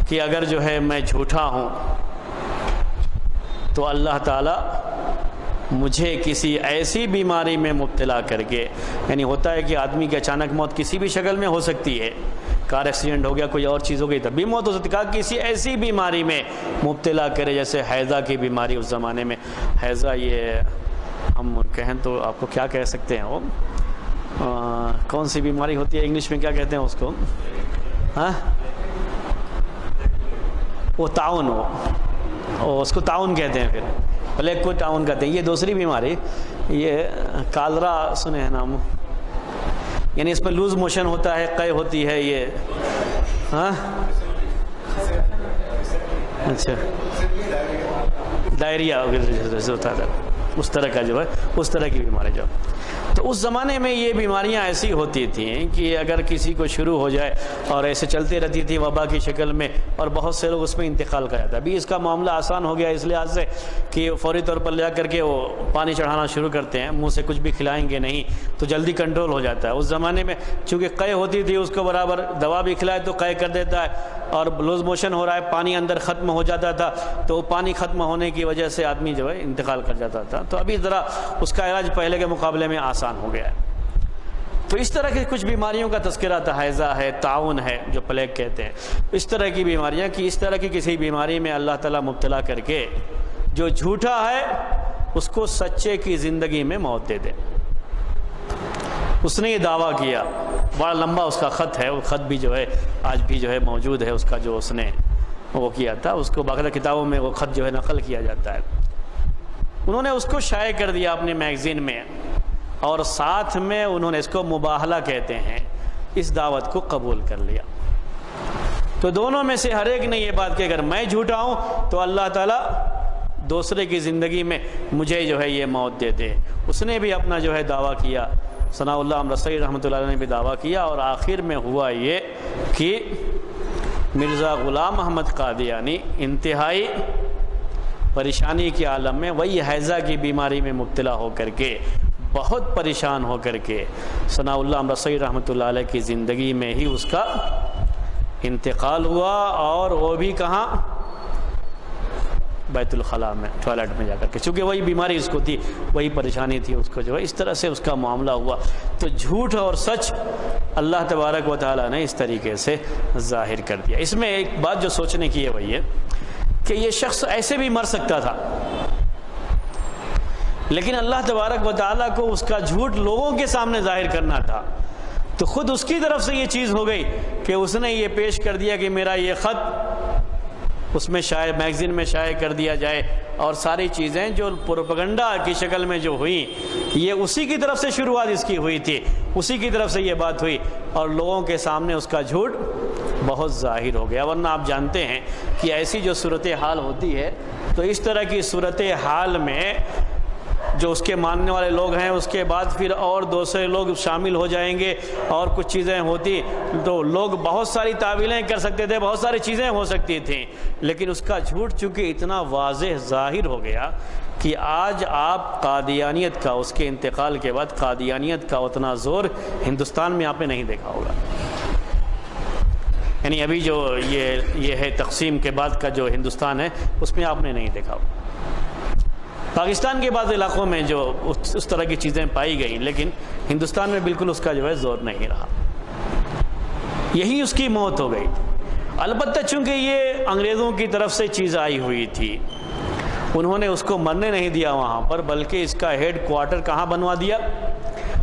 کہ اگر جو ہے میں جھوٹا ہوں تو اللہ تعالیٰ مجھے کسی ایسی بیماری میں مبتلا کر کے، یعنی ہوتا ہے کہ آدمی کی اچانک موت کسی بھی شکل میں ہو سکتی ہے، کار ایکسیڈنٹ ہو گیا، کوئی اور چیز ہو گئی تب بھی موت ہو سکتی ہے، کسی ایسی بیماری میں مبتلا کرے، جیسے حیضہ کی بیماری اس زمانے میں۔ حیضہ یہ ہم کہیں تو آپ کو کیا کہہ سکتے ہیں، وہ کون سی بیماری ہوتی ہے انگلش میں، کیا کہتے ہیں اس کو، ہاں وہ تعاون، وہ اس کو تعاون کہتے ہیں، پھر پلیگ کو تعاون کہتے ہیں۔ یہ دوسری بیماری، یہ کالرا سنے ہیں نام، یعنی اس میں لوز موشن ہوتا ہے، قے ہوتی ہے، یہ ہاں اچھا ڈائریا ہوتا ہے، اس طرح کا جو ہے، اس طرح کی بیماری جو، تو اس زمانے میں یہ بیماریاں ایسی ہوتی تھیں کہ اگر کسی کو شروع ہو جائے اور ایسے چلتے رہتی تھی وبا کی شکل میں، اور بہت سے لوگ اس میں انتقال کر جاتا ہے۔ ابھی اس کا معاملہ آسان ہو گیا اس لحاظ سے کہ فوری طور پر لے کر کے وہ پانی چڑھانا شروع کرتے ہیں، منہ سے کچھ بھی کھلائیں گے نہیں تو جلدی کنٹرول ہو جاتا ہے۔ اس زمانے میں چونکہ قے ہوتی تھی، اس کو برابر دوا بھی کھلائے تو قے کر دیتا ہے، اور لوز موشن ہو رہا ہے، پانی اندر ختم ہو جاتا تھا، تو پانی ختم ہونے کی وجہ سے آدمی جو ہے انتقال کر جاتا تھا۔ تو ابھی ذرا اس کا علاج پہلے کے مقابلے میں آسان ہو گیا ہے۔ تو اس طرح کی کچھ بیماریوں کا تذکرہ تھا، حیضہ ہے، تعاون ہے جو پلیگ کہتے ہیں، اس طرح کی بیماریاں، کہ اس طرح کی کسی بیماری میں اللہ تعالیٰ مبتلا کر کے جو جھوٹا ہے اس کو سچے کی زندگی میں موت دے دے۔ اس نے یہ دعویٰ کیا، بڑا لمبا اس کا خط ہے، وہ خط بھی جو ہے آج بھی جو ہے موجود ہے، اس کا جو اس نے وہ کیا تھا، اس کو باقاعدہ کتابوں میں وہ خط جو ہے نقل کیا جاتا ہے۔ انہوں نے اس کو شائع کر دیا اپنے میگزین میں، اور ساتھ میں انہوں نے اس کو مباہلہ کہتے ہیں، اس دعوت کو قبول کر لیا۔ تو دونوں میں سے ہر ایک نے یہ بات کہ اگر میں جھوٹا ہوں تو اللہ تعالیٰ دوسرے کی زندگی میں مجھے جو ہے یہ موت دے دے۔ اس نے بھی اپنا جو ہے دعویٰ کیا، ثناء اللہ رسائی رحمۃ اللہ علیہ نے بھی دعویٰ کیا، اور آخر میں ہوا یہ کہ مرزا غلام احمد قادیانی انتہائی پریشانی کے عالم میں، وہی حیضہ کی بیماری میں مبتلا ہو کر کے، بہت پریشان ہو کر کے، ثناء اللہ رسائی رحمۃ اللہ علیہ کی زندگی میں ہی اس کا انتقال ہوا، اور وہ بھی کہاں؟ بیت الخلاء میں، ٹوائلٹ میں جا کر کے، چونکہ وہی بیماری اس کو تھی، وہی پریشانی تھی اس کو، جو ہے اس طرح سے اس کا معاملہ ہوا۔ تو جھوٹ اور سچ اللہ تبارک و تعالیٰ نے اس طریقے سے ظاہر کر دیا۔ اس میں ایک بات جو سوچنے کی ہے وہی ہے کہ یہ شخص ایسے بھی مر سکتا تھا، لیکن اللہ تبارک و تعالیٰ کو اس کا جھوٹ لوگوں کے سامنے ظاہر کرنا تھا، تو خود اس کی طرف سے یہ چیز ہو گئی کہ اس نے یہ پیش کر دیا کہ میرا یہ خط اس میں شائع، میگزین میں شائع کر دیا جائے، اور ساری چیزیں جو پروپیگنڈا کی شکل میں جو ہوئیں، یہ اسی کی طرف سے شروعات اس کی ہوئی تھی، اسی کی طرف سے یہ بات ہوئی، اور لوگوں کے سامنے اس کا جھوٹ بہت ظاہر ہو گیا۔ ورنہ آپ جانتے ہیں کہ ایسی جو صورتحال ہوتی ہے، تو اس طرح کی صورتحال میں جو اس کے ماننے والے لوگ ہیں، اس کے بعد پھر اور دوسرے لوگ شامل ہو جائیں گے، اور کچھ چیزیں ہوتی تو لوگ بہت ساری تعویلیں کر سکتے تھے، بہت ساری چیزیں ہو سکتی تھیں، لیکن اس کا جھوٹ چونکہ اتنا واضح ظاہر ہو گیا کہ آج آپ قادیانیت کا، اس کے انتقال کے بعد قادیانیت کا اتنا زور ہندوستان میں آپ نے نہیں دیکھا ہوگا۔ یعنی ابھی جو یہ ہے تقسیم کے بعد کا جو ہندوستان ہے، اس میں آپ نے نہیں دیکھا ہوگا۔ پاکستان کے بعض علاقوں میں جو اس طرح کی چیزیں پائی گئیں، لیکن ہندوستان میں بالکل اس کا جو ہے زور نہیں رہا، یہی اس کی موت ہو گئی۔ البتہ چونکہ یہ انگریزوں کی طرف سے چیز آئی ہوئی تھی، انہوں نے اس کو مرنے نہیں دیا وہاں پر، بلکہ اس کا ہیڈ کوارٹر کہاں بنوا دیا؟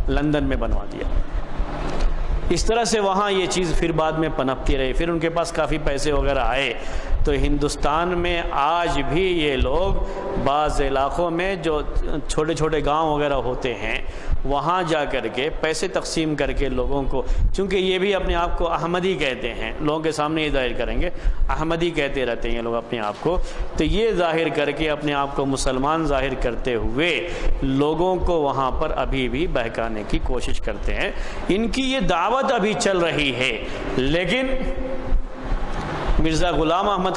لندن میں بنوا دیا۔ اس طرح سے وہاں یہ چیز پھر بعد میں پنپتی رہی، پھر ان کے پاس کافی پیسے وغیرہ آئے، تو ہندوستان میں آج بھی یہ لوگ بعض علاقوں میں جو چھوٹے چھوٹے گاؤں وغیرہ ہوتے ہیں، وہاں جا کر کے پیسے تقسیم کر کے لوگوں کو، چونکہ یہ بھی اپنے آپ کو احمدی کہتے ہیں، لوگوں کے سامنے یہ ظاہر کریں گے، احمدی کہتے رہتے ہیں یہ لوگ اپنے آپ کو، تو یہ ظاہر کر کے اپنے آپ کو مسلمان ظاہر کرتے ہوئے لوگوں کو وہاں پر ابھی بھی بہکانے کی کوشش کرتے ہیں۔ ان کی یہ دعوت ابھی چل رہی ہے، لیکن مرزا غلام احمد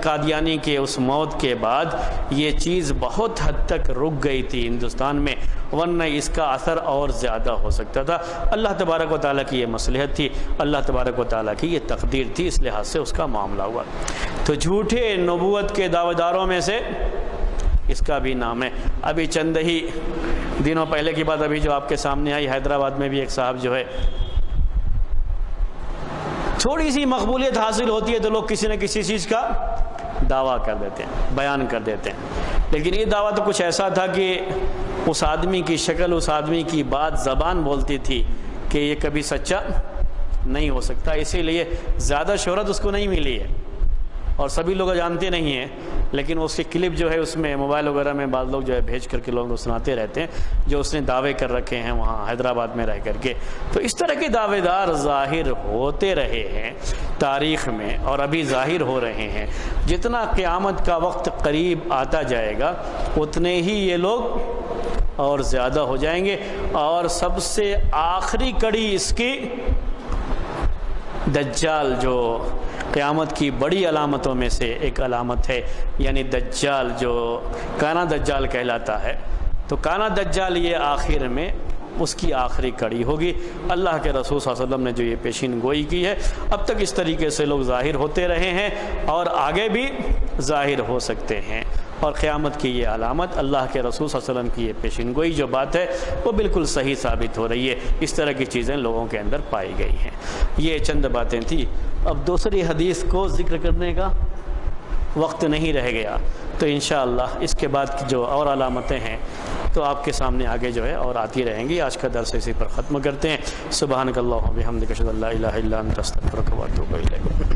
قادیانی کے اس موت کے بعد یہ چیز بہت حد تک رک گئی تھی ہندوستان میں، ورنہ اس کا اثر اور زیادہ ہو سکتا تھا۔ اللہ تبارک و تعالیٰ کی یہ مصلحت تھی، اللہ تبارک و تعالیٰ کی یہ تقدیر تھی، اس لحاظ سے اس کا معاملہ ہوا۔ تو جھوٹے نبوت کے دعوے داروں میں سے اس کا بھی نام ہے۔ ابھی چند ہی دنوں پہلے کی بات ابھی جو آپ کے سامنے آئی، حیدرآباد میں بھی ایک صاحب جو ہے، تھوڑی سی مقبولیت حاصل ہوتی ہے تو لوگ کسی نہ کسی چیز کا دعویٰ کر دیتے ہیں، بیان کر دیتے ہیں، لیکن یہ دعویٰ تو کچھ ایسا تھا کہ اس آدمی کی شکل، اس آدمی کی بات، زبان بولتی تھی کہ یہ کبھی سچا نہیں ہو سکتا، اسی لیے زیادہ شہرت اس کو نہیں ملی ہے، اور سبھی لوگ جانتے نہیں ہیں، لیکن اس کی کلپ جو ہے اس میں موبائل وغیرہ میں بعض لوگ جو ہے بھیج کر کے لوگ سناتے رہتے ہیں جو اس نے دعوے کر رکھے ہیں وہاں حیدرآباد میں رہ کر کے۔ تو اس طرح کے دعوے دار ظاہر ہوتے رہے ہیں تاریخ میں، اور ابھی ظاہر ہو رہے ہیں۔ جتنا قیامت کا وقت قریب آتا جائے گا اتنے ہی یہ لوگ اور زیادہ ہو جائیں گے، اور سب سے آخری کڑی اس کی دجال، جو قیامت کی بڑی علامتوں میں سے ایک علامت ہے، یعنی دجال جو کانا دجال کہلاتا ہے، تو کانا دجال یہ آخر میں اس کی آخری کڑی ہوگی۔ اللہ کے رسول صلی اللہ علیہ وسلم نے جو یہ پیشین گوئی کی ہے، اب تک اس طریقے سے لوگ ظاہر ہوتے رہے ہیں اور آگے بھی ظاہر ہو سکتے ہیں، اور قیامت کی یہ علامت، اللہ کے رسول صلی اللہ علیہ وسلم کی یہ پیشین گوئی جو بات ہے وہ بالکل صحیح ثابت ہو رہی ہے۔ اس طرح کی چیزیں لوگوں کے اندر پائی گئی ہیں۔ یہ چند باتیں تھیں۔ اب دوسری حدیث کو ذکر کرنے کا وقت نہیں رہ گیا، تو انشاءاللہ اس کے بعد کی جو اور علامتیں ہیں تو آپ کے سامنے آگے جو ہے اور آتی رہیں گی۔ آج کا درس اسی پر ختم کرتے ہیں۔ سبحانک اللہم و بحمدک، اشہد ان لا الہ الا انت، استغفرک و اتوب الیک۔